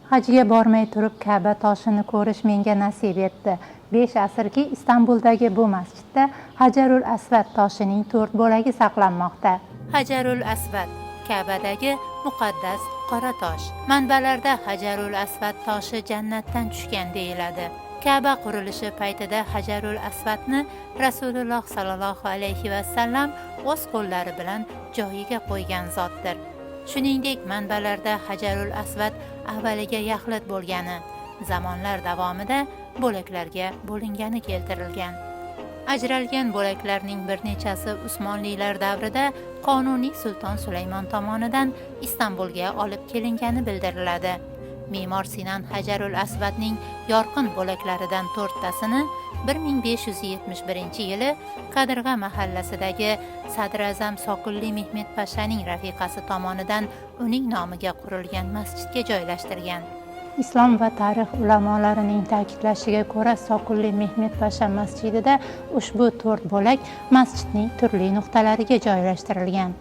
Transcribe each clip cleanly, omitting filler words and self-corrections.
Hajga bormay turib Ka'ba toshini ko'rish menga nasib etdi. 5 asrki Istanbuldagi bu masjidda Hajarul Asvad toshining 4 bo'lagi saqlanmoqda. Hajarul Asvad Ka'badagi muqaddas qora tosh. Manbalarda Hajarul Asvad toshi jannatdan tushgan deyiladi. Ka'ba qurilishi paytida Hajarul Asvadni Rasululloh sallallohu alayhi va sallam o'z qo'llari bilan joyiga qo'ygan zotdir. Shuningdek, manbalarda Hajarul Asvad avvaliga yaxlit bo'lgani, zamonlar davomida bo'laklarga bo'lingani keltirilgan. Ajralgan bo'laklarning bir nechasi Usmonlilar davrida Qonuniy Sulton Sulaymon tomonidan Istanbulga olib kelingani bildiriladi. Me'mor Sinan Hajarul Asvadning yorqin bo'laklaridan 4tasini 1571-yili Qadirg'a mahallasidagi Sadrazam Soqulli Mehmet Pashaning rafiqasi tomonidan uning nomiga qurilgan masjidga joylashtirgan. Islom va tarix ulamolarining ta'kidlashiga ko'ra, Soqulli Mehmet Pasha masjidida ushbu 4 bo'lak masjidning turli nuqtalariga joylashtirilgan.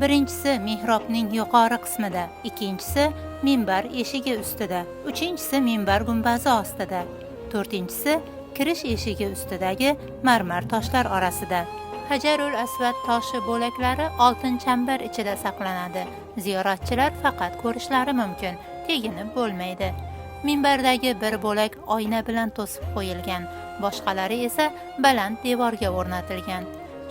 Birinchisi mihrobning yuqori qismida, ikkinchisi minbar eshigi ustida, uchinchisi minbar gumbazi ostida, to'rtinchisi kirish eshigi ustidagi marmar toshlar orasida. Hajarul Asvad toshi bo'laklari oltin chambar ichida saqlanadi. Ziyoratchilar faqat ko'rishlari mumkin, teginib bo'lmaydi. Minbardagi bir bo'lak oyna bilan to'sib qo'yilgan, boshqalari esa baland devorga o'rnatilgan.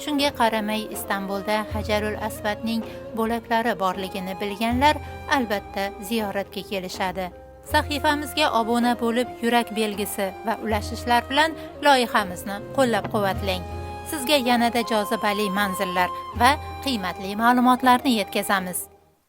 Shunga qaramay, Istanbulda Hajarul Asvadning bo'laklari borligini bilganlar albatta ziyoratga kelishadi. Sahifamizga obuna bo'lib, yurak belgisi va ulashishlar bilan loyihamizni qo'llab-quvvatlang. Sizga yanada jozibali manzillar va qiymatli ma'lumotlarni yetkazamiz.